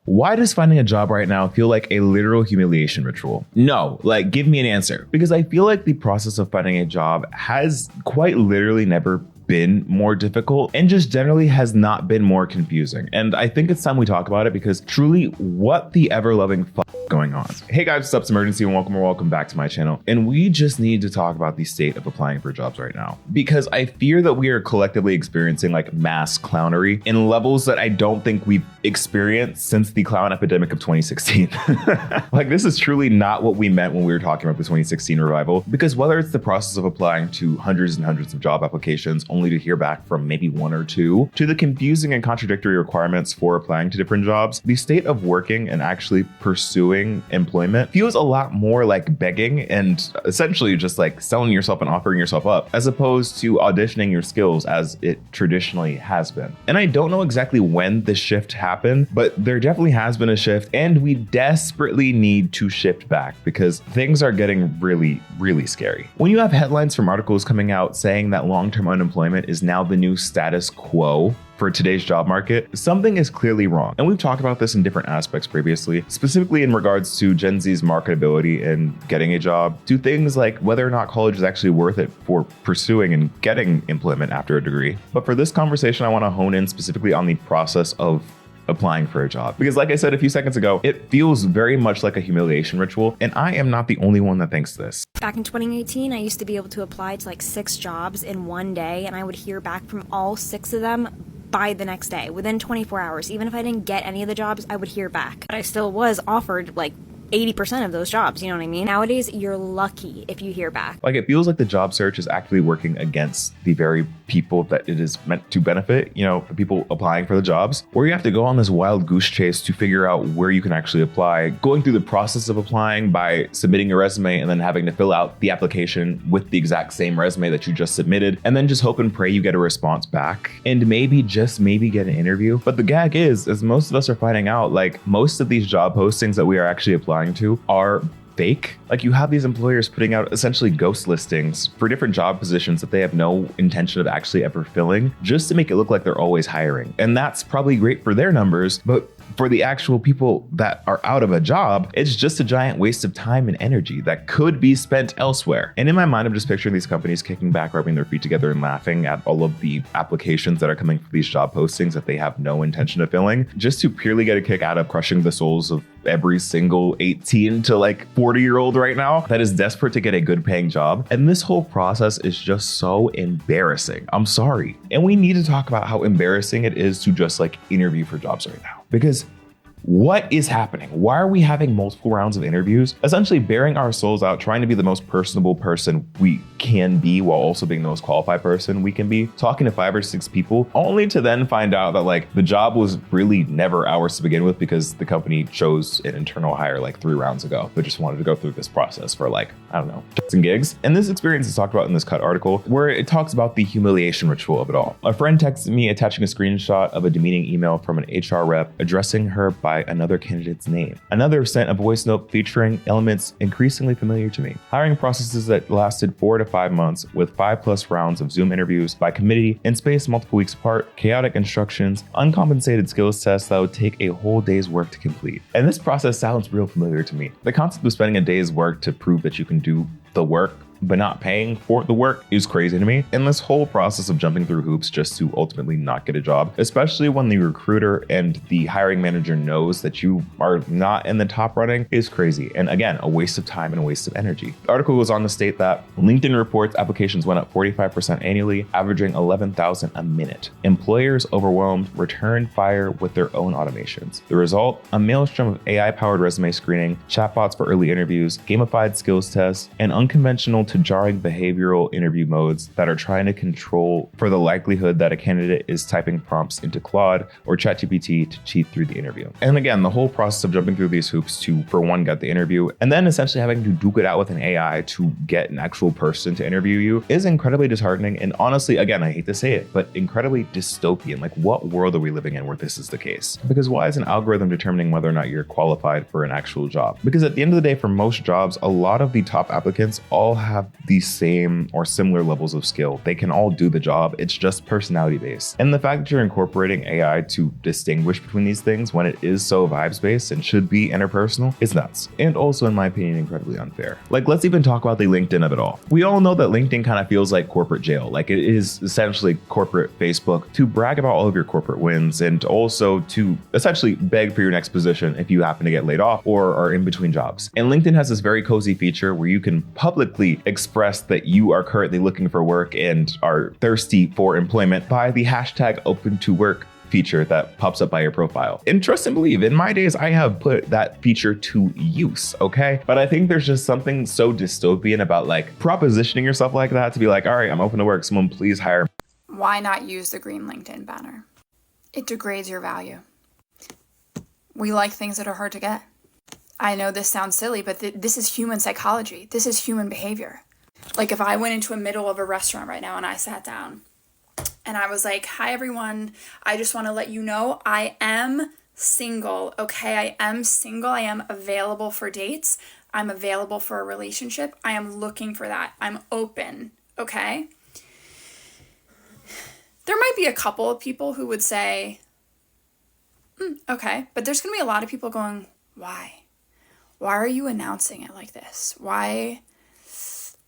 Why does finding a job right now feel like a literal humiliation ritual? No, like give me an answer. Because I feel like the process of finding a job has quite literally never been more difficult and just generally has not been more confusing. And I think it's time we talk about it because truly, what the ever-loving fuck going on? Hey guys, what's up? It's Imurgency and welcome back to my channel. And we just need to talk about the state of applying for jobs right now because I fear that we are collectively experiencing like mass clownery in levels that I don't think we've experienced since the clown epidemic of 2016. Like this is truly not what we meant when we were talking about the 2016 revival, because whether it's the process of applying to hundreds and hundreds of job applications only to hear back from maybe one or two, to the confusing and contradictory requirements for applying to different jobs, the state of working and actually pursuing employment feels a lot more like begging and essentially just like selling yourself and offering yourself up, as opposed to auditioning your skills as it traditionally has been. And I don't know exactly when this shift happened, but there definitely has been a shift and we desperately need to shift back because things are getting really, really scary. When you have headlines from articles coming out saying that long-term unemployment is now the new status quo for today's job market, something is clearly wrong. And we've talked about this in different aspects previously, specifically in regards to Gen Z's marketability in getting a job, to things like whether or not college is actually worth it for pursuing and getting employment after a degree. But for this conversation, I want to hone in specifically on the process of applying for a job. Because like I said a few seconds ago, it feels very much like a humiliation ritual, and I am not the only one that thinks this. Back in 2018, I used to be able to apply to like 6 jobs in one day, and I would hear back from all 6 of them by the next day, within 24 hours. Even if I didn't get any of the jobs, I would hear back. But I still was offered like 80% of those jobs, you know what I mean? Nowadays, you're lucky if you hear back. Like it feels like the job search is actually working against the very people that it is meant to benefit, you know, the people applying for the jobs, where you have to go on this wild goose chase to figure out where you can actually apply, going through the process of applying by submitting your resume and then having to fill out the application with the exact same resume that you just submitted, and then just hope and pray you get a response back and maybe, just maybe get an interview. But the gag is, as most of us are finding out, like most of these job postings that we are actually applying to are fake. Like you have these employers putting out essentially ghost listings for different job positions that they have no intention of actually ever filling, just to make it look like they're always hiring. And that's probably great for their numbers, but for the actual people that are out of a job, it's just a giant waste of time and energy that could be spent elsewhere. And in my mind, I'm just picturing these companies kicking back, rubbing their feet together and laughing at all of the applications that are coming for these job postings that they have no intention of filling, just to purely get a kick out of crushing the souls of every single 18 to like 40-year-old right now that is desperate to get a good paying job. And this whole process is just so embarrassing. I'm sorry. And we need to talk about how embarrassing it is to just like interview for jobs right now. Because what is happening? Why are we having multiple rounds of interviews, essentially bearing our souls out, trying to be the most personable person we can be while also being the most qualified person we can be, talking to 5 or 6 people, only to then find out that like the job was really never ours to begin with because the company chose an internal hire like 3 rounds ago, but just wanted to go through this process for like, I don't know, shits and gigs. And this experience is talked about in this cut article where it talks about the humiliation ritual of it all. A friend texted me attaching a screenshot of a demeaning email from an HR rep addressing her by another candidate's name. Another sent a voice note featuring elements increasingly familiar to me. Hiring processes that lasted 4 to 5 months with 5+ rounds of Zoom interviews by committee and spaced multiple weeks apart, chaotic instructions, uncompensated skills tests that would take a whole day's work to complete. And this process sounds real familiar to me. The concept of spending a day's work to prove that you can do the work but not paying for the work is crazy to me. And this whole process of jumping through hoops just to ultimately not get a job, especially when the recruiter and the hiring manager knows that you are not in the top running, is crazy. And again, a waste of time and a waste of energy. The article goes on to state that LinkedIn reports applications went up 45% annually, averaging 11,000 a minute. Employers overwhelmed returned fire with their own automations. The result, a maelstrom of AI-powered resume screening, chatbots for early interviews, gamified skills tests, and unconventional to jarring behavioral interview modes that are trying to control for the likelihood that a candidate is typing prompts into Claude or ChatGPT to cheat through the interview. And again, the whole process of jumping through these hoops to, for one, get the interview, and then essentially having to duke it out with an AI to get an actual person to interview you is incredibly disheartening. And honestly, again, I hate to say it, but incredibly dystopian. Like, what world are we living in where this is the case? Because why is an algorithm determining whether or not you're qualified for an actual job? Because at the end of the day, for most jobs, a lot of the top applicants all have have the same or similar levels of skill. They can all do the job. It's just personality based. And the fact that you're incorporating AI to distinguish between these things when it is so vibes based and should be interpersonal is nuts. And also, in my opinion, incredibly unfair. Like, let's even talk about the LinkedIn of it all. We all know that LinkedIn kind of feels like corporate jail. Like, it is essentially corporate Facebook to brag about all of your corporate wins and also to essentially beg for your next position if you happen to get laid off or are in between jobs. And LinkedIn has this very cozy feature where you can publicly express that you are currently looking for work and are thirsty for employment by the hashtag open to work feature that pops up by your profile. And trust and believe, in my days, I have put that feature to use, okay? But I think there's just something so dystopian about like propositioning yourself like that to be like, all right, I'm open to work. Someone please hire. Why not use the green LinkedIn banner? It degrades your value. We like things that are hard to get. I know this sounds silly, but this is human psychology. This is human behavior. Like if I went into a middle of a restaurant right now and I sat down and I was like, hi everyone, I just want to let you know I am single, okay? I am single. I am available for dates. I'm available for a relationship. I am looking for that. I'm open, okay? There might be a couple of people who would say, okay, but there's going to be a lot of people going, why? Why are you announcing it like this? Why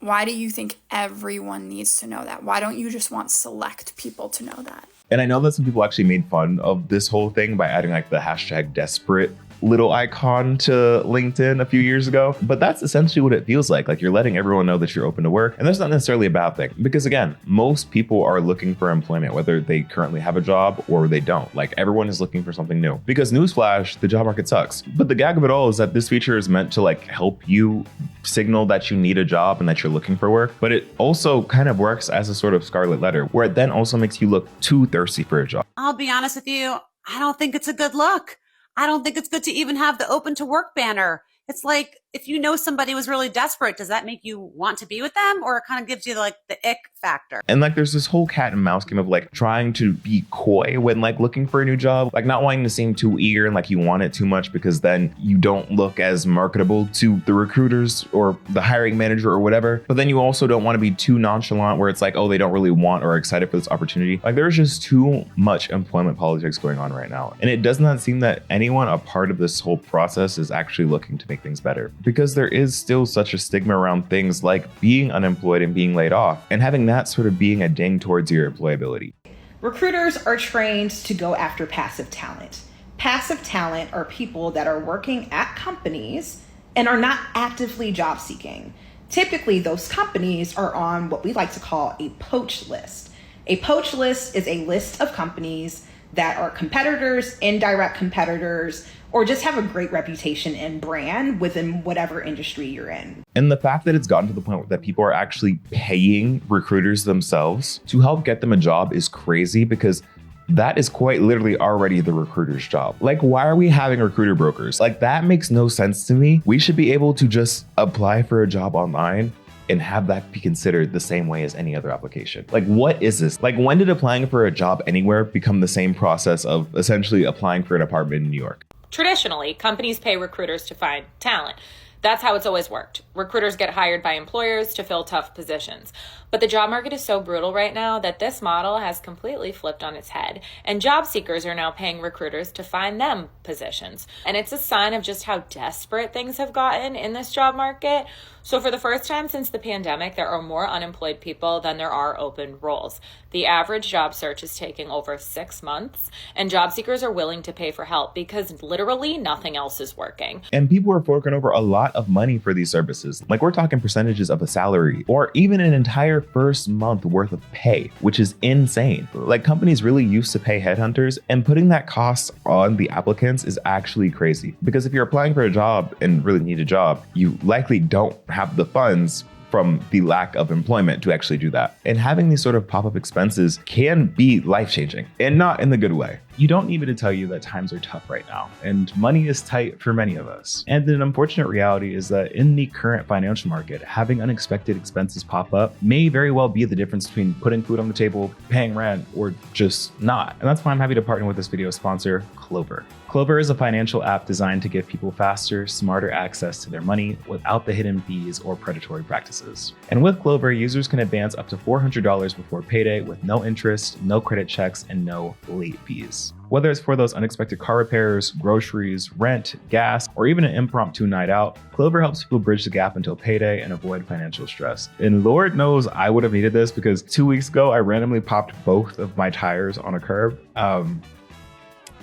do you think everyone needs to know that? Why don't you just want select people to know that? And I know that some people actually made fun of this whole thing by adding like the hashtag desperate little icon to LinkedIn a few years ago, but that's essentially what it feels like. Like you're letting everyone know that you're open to work. And that's not necessarily a bad thing because again, most people are looking for employment, whether they currently have a job or they don't. Like everyone is looking for something new because newsflash, the job market sucks. But the gag of it all is that this feature is meant to like help you signal that you need a job and that you're looking for work. But it also kind of works as a sort of scarlet letter where it then also makes you look too thirsty for a job. I'll be honest with you. I don't think it's a good look. I don't think it's good to even have the open to work banner. It's like, if you know somebody was really desperate, does that make you want to be with them? Or it kind of gives you like the ick factor? And like, there's this whole cat and mouse game of like trying to be coy when like looking for a new job, like not wanting to seem too eager and like you want it too much because then you don't look as marketable to the recruiters or the hiring manager or whatever. But then you also don't want to be too nonchalant where it's like, oh, they don't really want or are excited for this opportunity. Like there's just too much employment politics going on right now. And it does not seem that anyone a part of this whole process is actually looking to make things better because there is still such a stigma around things like being unemployed and being laid off and having that sort of being a ding towards your employability. Recruiters are trained to go after passive talent. Passive talent are people that are working at companies and are not actively job seeking. Typically, those companies are on what we like to call a poach list. A poach list is a list of companies that are competitors, indirect competitors, or just have a great reputation and brand within whatever industry you're in. And the fact that it's gotten to the point that people are actually paying recruiters themselves to help get them a job is crazy because that is quite literally already the recruiter's job. Like, why are we having recruiter brokers? Like, that makes no sense to me. We should be able to just apply for a job online and have that be considered the same way as any other application. Like, what is this? Like, when did applying for a job anywhere become the same process of essentially applying for an apartment in New York? Traditionally, companies pay recruiters to find talent. That's how it's always worked. Recruiters get hired by employers to fill tough positions. But the job market is so brutal right now that this model has completely flipped on its head, and job seekers are now paying recruiters to find them positions. And it's a sign of just how desperate things have gotten in this job market. So for the first time since the pandemic, there are more unemployed people than there are open roles. The average job search is taking over 6 months, and job seekers are willing to pay for help because literally nothing else is working. And people are forking over a lot of money for these services. Like, we're talking percentages of a salary or even an entire first month worth of pay, which is insane. Like, companies really used to pay headhunters, and putting that cost on the applicants is actually crazy. Because if you're applying for a job and really need a job, you likely don't have the funds from the lack of employment to actually do that. And having these sort of pop-up expenses can be life-changing, and not in the good way. You don't need me to tell you that times are tough right now, and money is tight for many of us. And an unfortunate reality is that in the current financial market, having unexpected expenses pop up may very well be the difference between putting food on the table, paying rent, or just not. And that's why I'm happy to partner with this video sponsor, Clover. Clover is a financial app designed to give people faster, smarter access to their money without the hidden fees or predatory practices. And with Clover, users can advance up to $400 before payday with no interest, no credit checks, and no late fees. Whether it's for those unexpected car repairs, groceries, rent, gas, or even an impromptu night out, Clover helps people bridge the gap until payday and avoid financial stress. And Lord knows I would have needed this because 2 weeks ago, I randomly popped both of my tires on a curb.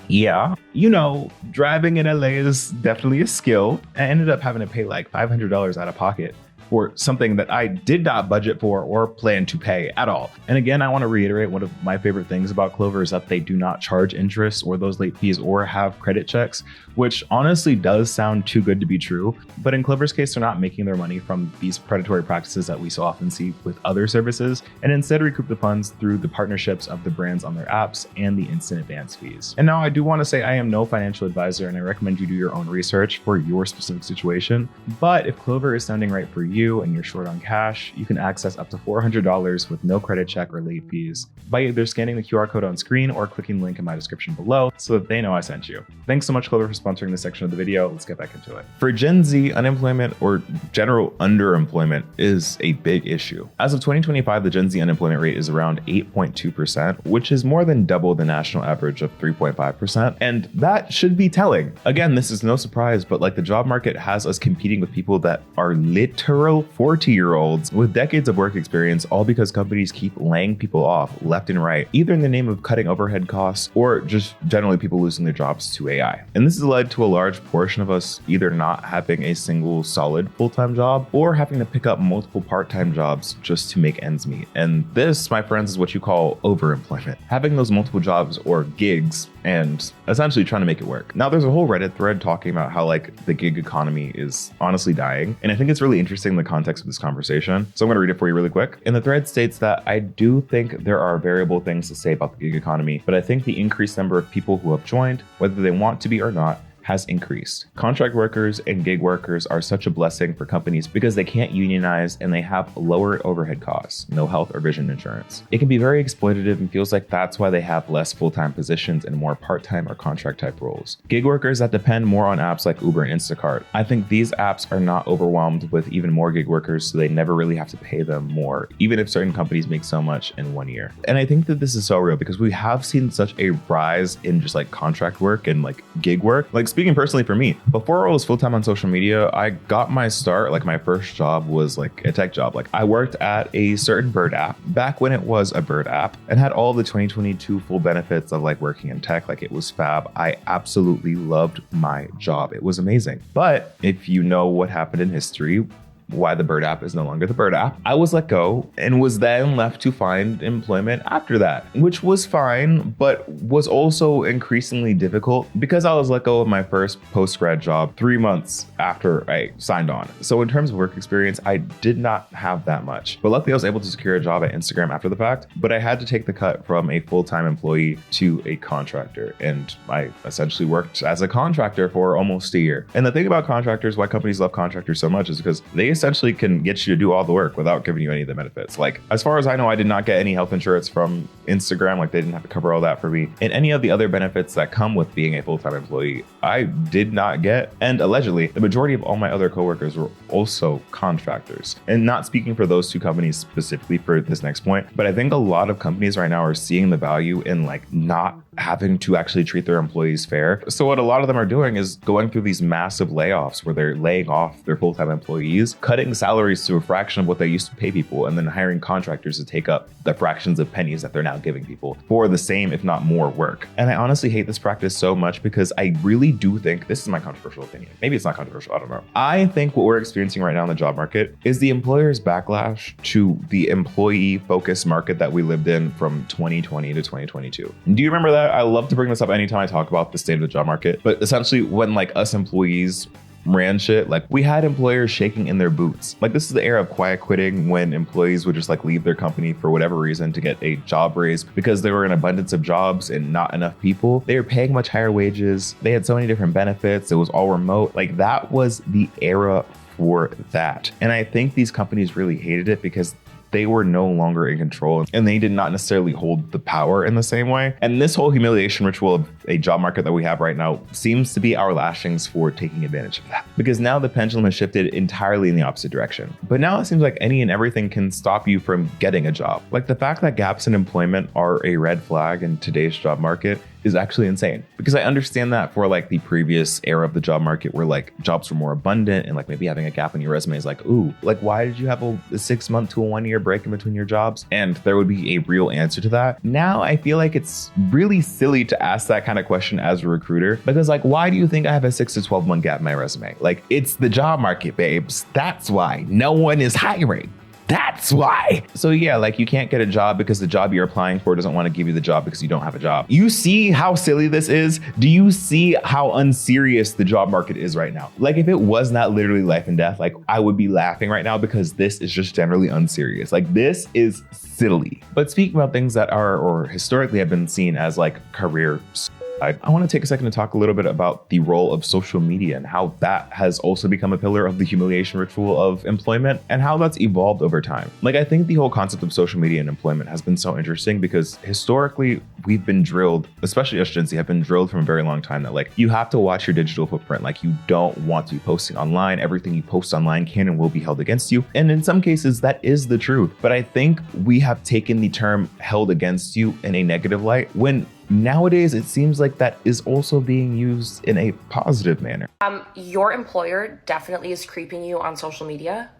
Yeah, you know, driving in LA is definitely a skill. I ended up having to pay like $500 out of pocket for something that I did not budget for or plan to pay at all. And again, I want to reiterate, one of my favorite things about Clover is that they do not charge interest or those late fees or have credit checks, which honestly does sound too good to be true. But in Clover's case, they're not making their money from these predatory practices that we so often see with other services, and instead recoup the funds through the partnerships of the brands on their apps and the instant advance fees. And now I do want to say I am no financial advisor, and I recommend you do your own research for your specific situation. But if Clover is sounding right for you and you're short on cash, you can access up to $400 with no credit check or late fees by either scanning the QR code on screen or clicking the link in my description below so that they know I sent you. Thanks so much, Clover, for sponsoring this section of the video. Let's get back into it. For Gen Z, unemployment or general underemployment is a big issue. As of 2025, the Gen Z unemployment rate is around 8.2%, which is more than double the national average of 3.5%. And that should be telling. Again, this is no surprise, but like the job market has us competing with people that are literal 40-year-olds with decades of work experience, all because companies keep laying people off left and right, either in the name of cutting overhead costs or just generally people losing their jobs to AI. And this has led to a large portion of us either not having a single solid full-time job or having to pick up multiple part-time jobs just to make ends meet. And this, my friends, is what you call overemployment. Having those multiple jobs or gigs and essentially trying to make it work. Now, there's a whole Reddit thread talking about how like the gig economy is honestly dying. And I think it's really interesting in the context of this conversation. So I'm gonna read it for you really quick. And the thread states that I do think there are variable things to say about the gig economy, but I think the increased number of people who have joined, whether they want to be or not, has increased. Contract workers and gig workers are such a blessing for companies because they can't unionize and they have lower overhead costs, no health or vision insurance. It can be very exploitative and feels like that's why they have less full-time positions and more part-time or contract type roles. Gig workers that depend more on apps like Uber and Instacart. I think these apps are not overwhelmed with even more gig workers, so they never really have to pay them more, even if certain companies make so much in 1 year. And I think that this is so real because we have seen such a rise in just like contract work and like gig work. Like speaking personally for me, before I was full-time on social media, I got my start, like my first job was like a tech job. Like I worked at a certain bird app back when it was a bird app and had all the 2022 full benefits of like working in tech. Like it was fab. I absolutely loved my job. It was amazing. But if you know what happened in history, why the bird app is no longer the bird app, I was let go and was then left to find employment after that, which was fine, but was also increasingly difficult because I was let go of my first post-grad job 3 months after I signed on. So in terms of work experience, I did not have that much, but luckily I was able to secure a job at Instagram after the fact, but I had to take the cut from a full-time employee to a contractor. And I essentially worked as a contractor for almost a year. And the thing about contractors, why companies love contractors so much is because they essentially can get you to do all the work without giving you any of the benefits. Like, as far as I know, I did not get any health insurance from Instagram. Like, they didn't have to cover all that for me. And any of the other benefits that come with being a full-time employee, I did not get. And allegedly, the majority of all my other coworkers were also contractors. And not speaking for those two companies specifically for this next point, but I think a lot of companies right now are seeing the value in like not having to actually treat their employees fair. So what a lot of them are doing is going through these massive layoffs where they're laying off their full-time employees, cutting salaries to a fraction of what they used to pay people, and then hiring contractors to take up the fractions of pennies that they're now giving people for the same, if not more, work. And I honestly hate this practice so much because I really do think, this is my controversial opinion, maybe it's not controversial, I don't know. I think what we're experiencing right now in the job market is the employer's backlash to the employee-focused market that we lived in from 2020 to 2022. Do you remember that? I love to bring this up anytime I talk about the state of the job market, but essentially when like us employees ran shit, like we had employers shaking in their boots. Like this is the era of quiet quitting, when employees would just like leave their company for whatever reason to get a job raise because there were an abundance of jobs and not enough people. They were paying much higher wages. They had so many different benefits. It was all remote. Like that was the era for that. And I think these companies really hated it because they were no longer in control and they did not necessarily hold the power in the same way. And this whole humiliation ritual of a job market that we have right now seems to be our lashings for taking advantage of that. Because now the pendulum has shifted entirely in the opposite direction. But now it seems like any and everything can stop you from getting a job. Like the fact that gaps in employment are a red flag in today's job market is actually insane, because I understand that for like the previous era of the job market where like jobs were more abundant and like maybe having a gap in your resume is like, ooh, like why did you have a 6 month to a 1 year break in between your jobs? And there would be a real answer to that. Now I feel like it's really silly to ask that kind of question as a recruiter, because like, why do you think I have a 6 to 12 month gap in my resume? Like it's the job market, babes. That's why no one is hiring. That's why. So yeah, like you can't get a job because the job you're applying for doesn't want to give you the job because you don't have a job. You see how silly this is? Do you see how unserious the job market is right now? Like if it was not literally life and death, like I would be laughing right now because this is just generally unserious. Like this is silly. But speaking about things that are or historically have been seen as like career, I want to take a second to talk a little bit about the role of social media and how that has also become a pillar of the humiliation ritual of employment and how that's evolved over time. Like, I think the whole concept of social media and employment has been so interesting because historically we've been drilled, especially us Gen Z, have been drilled from a very long time that like you have to watch your digital footprint. Like you don't want to be posting online. Everything you post online can and will be held against you. And in some cases that is the truth. But I think we have taken the term held against you in a negative light when nowadays, it seems like that is also being used in a positive manner. Your employer definitely is creeping you on social media,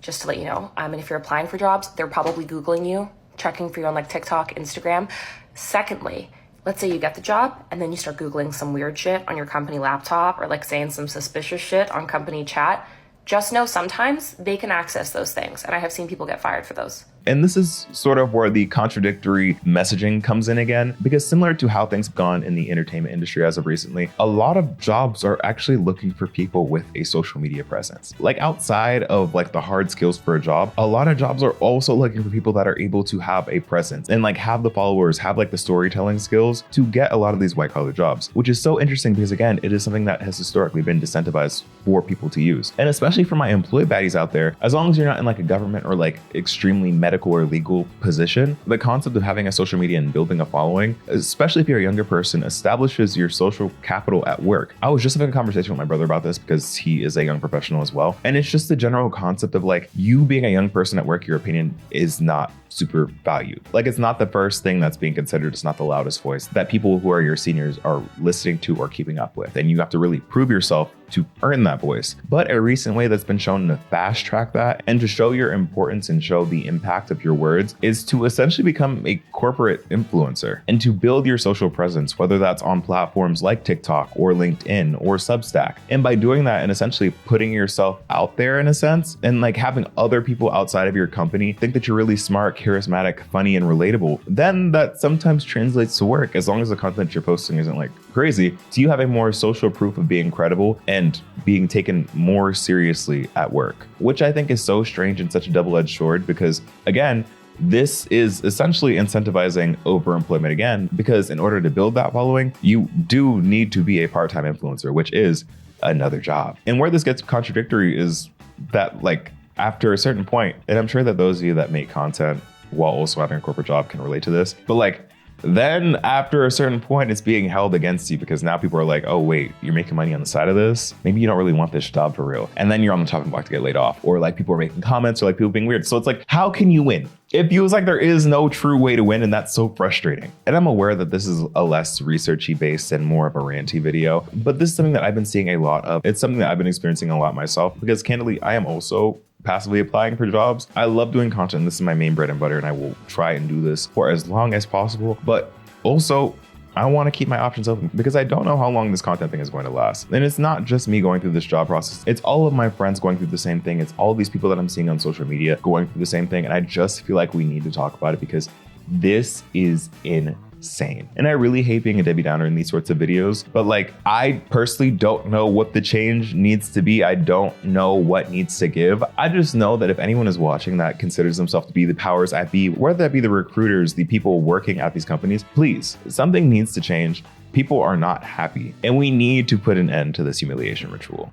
just to let you know. And if you're applying for jobs, they're probably Googling you, checking for you on like TikTok, Instagram. Secondly, let's say you get the job and then you start Googling some weird shit on your company laptop or like saying some suspicious shit on company chat. Just know sometimes they can access those things. And I have seen people get fired for those. And this is sort of where the contradictory messaging comes in again, because similar to how things have gone in the entertainment industry as of recently, a lot of jobs are actually looking for people with a social media presence. Like outside of like the hard skills for a job, a lot of jobs are also looking for people that are able to have a presence and like have the followers, have like the storytelling skills to get a lot of these white collar jobs, which is so interesting because again, it is something that has historically been disincentivized for people to use. And especially for my employee baddies out there, as long as you're not in like a government or like extremely medical or legal position, the concept of having a social media and building a following, especially if you're a younger person, establishes your social capital at work. I was just having a conversation with my brother about this because he is a young professional as well. And it's just the general concept of like you being a young person at work, your opinion is not super valued. Like it's not the first thing that's being considered. It's not the loudest voice that people who are your seniors are listening to or keeping up with. And you have to really prove yourself to earn that voice. But a recent way that's been shown to fast track that and to show your importance and show the impact of your words is to essentially become a corporate influencer and to build your social presence, whether that's on platforms like TikTok or LinkedIn or Substack. And by doing that and essentially putting yourself out there in a sense and like having other people outside of your company think that you're really smart, charismatic, funny, and relatable, then that sometimes translates to work as long as the content you're posting isn't like crazy. So you have a more social proof of being credible and being taken more seriously at work, which I think is so strange and such a double-edged sword because again, this is essentially incentivizing overemployment again, because in order to build that following, you do need to be a part-time influencer, which is another job. And where this gets contradictory is that like after a certain point, and I'm sure that those of you that make content while also having a corporate job can relate to this, but like then after a certain point, it's being held against you because now people are like, oh, wait, you're making money on the side of this. Maybe you don't really want this job for real. And then you're on the chopping block to get laid off, or like people are making comments or like people being weird. So it's like, how can you win? It feels like there is no true way to win. And that's so frustrating. And I'm aware that this is a less researchy based and more of a ranty video, but this is something that I've been seeing a lot of. It's something that I've been experiencing a lot myself because candidly, I am also passively applying for jobs. I love doing content. This is my main bread and butter, and I will try and do this for as long as possible. But also, I want to keep my options open because I don't know how long this content thing is going to last. And it's not just me going through this job process. It's all of my friends going through the same thing. It's all these people that I'm seeing on social media going through the same thing. And I just feel like we need to talk about it because this is insane. insane. And I really hate being a Debbie Downer in these sorts of videos, but like, I personally don't know what the change needs to be. I don't know what needs to give. I just know that if anyone is watching that considers themselves to be the powers that be, whether that be the recruiters, the people working at these companies, please, something needs to change. People are not happy, and we need to put an end to this humiliation ritual.